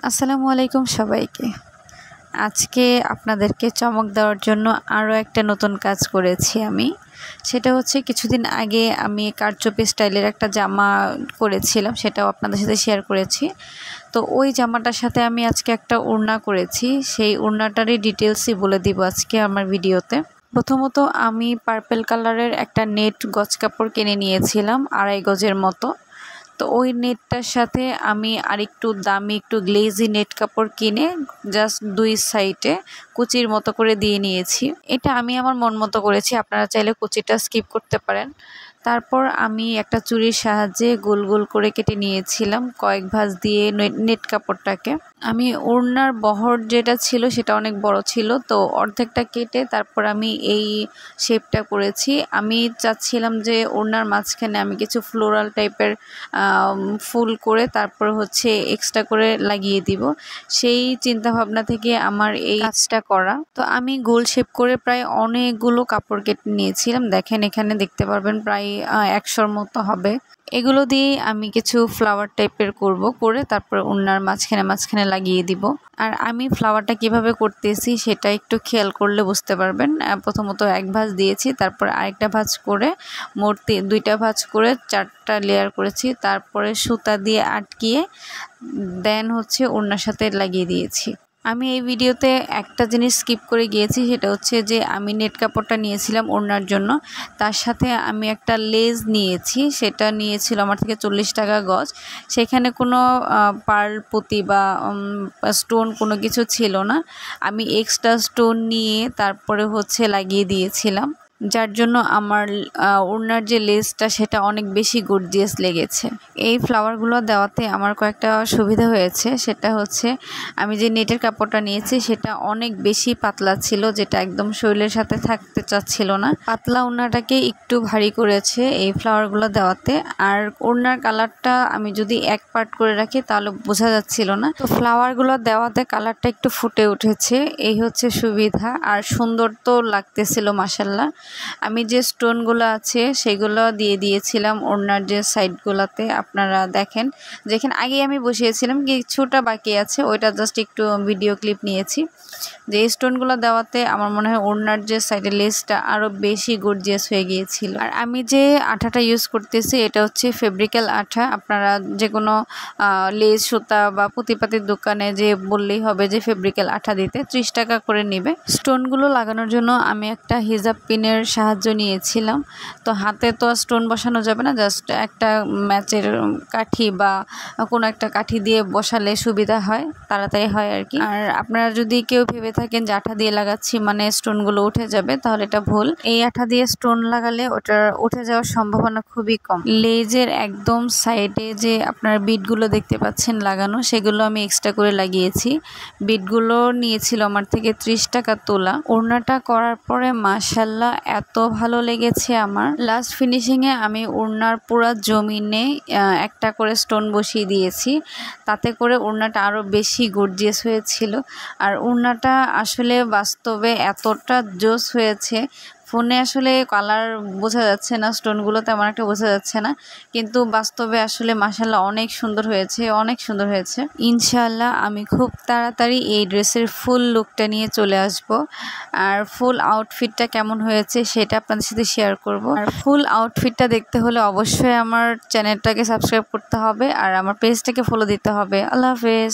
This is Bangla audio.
আসসালামু আলাইকুম সবাইকে। আজকে আপনাদেরকে চমক দেওয়ার জন্য আরও একটা নতুন কাজ করেছি আমি। সেটা হচ্ছে কিছুদিন আগে আমি কারচুপি স্টাইলের একটা জামা করেছিলাম, সেটাও আপনাদের সাথে শেয়ার করেছি। তো ওই জামাটার সাথে আমি আজকে একটা ওড়না করেছি, সেই ওড়নাটারই ডিটেলসই বলে দিব আজকে আমার ভিডিওতে। প্রথমত আমি পার্পল কালারের একটা নেট গজ কাপড় কিনে নিয়েছিলাম 2.5 গজের মতো। তো ওই নেটটার সাথে আমি আরেকটু দামি একটু গ্লেজি নেট কাপড় কিনে জাস্ট 2 সাইডে কুচির মতো করে দিয়ে নিয়েছি। এটা আমি আমার মন মতো করেছি, আপনারা চাইলে কুচিটা স্কিপ করতে পারেন। তারপর আমি একটা চুরির সাহায্যে গোল গোল করে কেটে নিয়েছিলাম কয়েক ভাঁজ দিয়ে নেট কাপড়টাকে। আমি ওড়নার বহর যেটা ছিল সেটা অনেক বড় ছিল, তো অর্ধেকটা কেটে তারপর আমি এই শেপটা করেছি। আমি চাচ্ছিলাম যে ওড়নার মাঝখানে আমি কিছু ফ্লোরাল টাইপের ফুল করে তারপর হচ্ছে এক্সট্রা করে লাগিয়ে দিব, সেই চিন্তা ভাবনা থেকে আমার এই কাজটা করা। তো আমি গোল শেপ করে প্রায় অনেকগুলো কাপড় কেটে নিয়েছিলাম, দেখেন এখানে দেখতে পারবেন প্রায় 100-র মতো হবে। এগুলো দিয়ে আমি কিছু ফ্লাওয়ার টাইপের করে তারপর ওড়নার মাঝখানে লাগিয়ে দিব। আর আমি ফ্লাওয়ারটা কিভাবে করতেছি সেটা একটু খেয়াল করলে বুঝতে পারবেন। প্রথমত এক ভাঁজ দিয়েছি, তারপর আরেকটা ভাঁজ করে মোট 2টা ভাঁজ করে 4টা লেয়ার করেছি, তারপরে সুতা দিয়ে আটকিয়ে দেন হচ্ছে ওড়নার সাথে লাগিয়ে দিয়েছি। আমি এই ভিডিওতে একটা জিনিস স্কিপ করে গিয়েছি, সেটা হচ্ছে যে আমি নেট কাপড়টা নিয়েছিলাম ওড়নার জন্য, তার সাথে আমি একটা লেস নিয়েছি, সেটা নিয়েছিল আমার থেকে 40 টাকা গজ। সেখানে কোনো পার্ল পুঁতি বা স্টোন কোনো কিছু ছিল না, আমি এক্সট্রা স্টোন নিয়ে তারপরে হচ্ছে লাগিয়ে দিয়েছিলাম, যার জন্য আমার ওড়নার যে লেসটা সেটা অনেক বেশি গর্জিয়াস লেগেছে। এই ফ্লাওয়ারগুলো দেওয়াতে আমার কয়েকটা সুবিধা হয়েছে, সেটা হচ্ছে আমি যে নেটের কাপড়টা নিয়েছি সেটা অনেক বেশি পাতলা ছিল, যেটা একদম শরীরের সাথে থাকতে চাচ্ছিল না। পাতলা ওড়নাটাকে একটু ভারী করেছে এই ফ্লাওয়ারগুলো দেওয়াতে। আর ওড়নার কালারটা আমি যদি এক পার্ট করে রাখি তাহলে বোঝা যাচ্ছিল না, তো ফ্লাওয়ারগুলো দেওয়াতে কালারটা একটু ফুটে উঠেছে, এই হচ্ছে সুবিধা। আর সুন্দর তো লাগতেছিল মাশাআল্লাহ। আমি যে স্টোনগুলো আছে সেগুলো দিয়ে দিয়েছিলাম ওড়নার যে সাইডগুলোতে, আপনারা দেখেন যেখানে আগে আমি বসিয়েছিলাম কিছুটা বাকি আছে, ওইটা জাস্ট একটু ভিডিও ক্লিপ নিয়েছি। যে এই স্টোনগুলো দেওয়াতে আমার মনে হয় ওড়নার যে সাইডের লেসটা আরও বেশি গর্জিয়াস হয়ে গিয়েছিল। আর আমি যে আঠাটা ইউজ করতেছি এটা হচ্ছে ফেব্রিক্যাল আঠা, আপনারা যে কোনো লেস সুতা বা পুঁতিপাতির দোকানে যে বললেই হবে যে ফেব্রিক্যাল আঠা দিতে, 30 টাকা করে নেবে। স্টোনগুলো লাগানোর জন্য আমি একটা হিজাব পিনের সাহায্য নিয়েছিলাম। তো হাতে তো স্টোন বসানো যাবে না, জাস্ট একটা ম্যাচের কাঠি বা কোনো একটা কাঠি দিয়ে বসালে সুবিধা হয়, তাড়াতাড়ি হয় আর কি। আর আপনারা যদি কেউ ভেবে থাকেন যে আঠা দিয়ে লাগাচ্ছি মানে স্টোনগুলো উঠে যাবে, তাহলে এটা ভুল। এই আঠা দিয়ে স্টোন লাগালে ওটার উঠে যাওয়ার সম্ভাবনা খুবই কম। লেজের একদম সাইডে যে আপনারা বিটগুলো দেখতে পাচ্ছেন লাগানো, সেগুলো আমি এক্সট্রা করে লাগিয়েছি। বিটগুলো নিয়েছিল আমার থেকে 30 টাকা তোলা। ওড়নাটা করার পরে মাশাআল্লাহ এত ভালো লেগেছে আমার। লাস্ট ফিনিশিংয়ে আমি ওড়নার পুরা জমিনে একটা করে স্টোন বসিয়ে দিয়েছি, তাতে করে ওড়নাটা আরও বেশি গর্জিয়াস হয়েছিল। আর ওড়নাটা আসলে বাস্তবে এতটা জোস হয়েছে, ফোনে আসলে কালার বোঝা যাচ্ছে না, স্টোনগুলো তেমন একটা বোঝা যাচ্ছে না, কিন্তু বাস্তবে আসলে মাশাআল্লাহ অনেক সুন্দর হয়েছে, অনেক সুন্দর হয়েছে। ইনশাআল্লাহ আমি খুব তাড়াতাড়ি এই ড্রেসের ফুল লুকটা নিয়ে চলে আসব, আর ফুল আউটফিটটা কেমন হয়েছে সেটা আপনাদের সাথে শেয়ার করব। আর ফুল আউটফিটটা দেখতে হলে অবশ্যই আমার চ্যানেলটাকে সাবস্ক্রাইব করতে হবে আর আমার পেজটাকে ফলো দিতে হবে। আল্লাহ হাফেজ।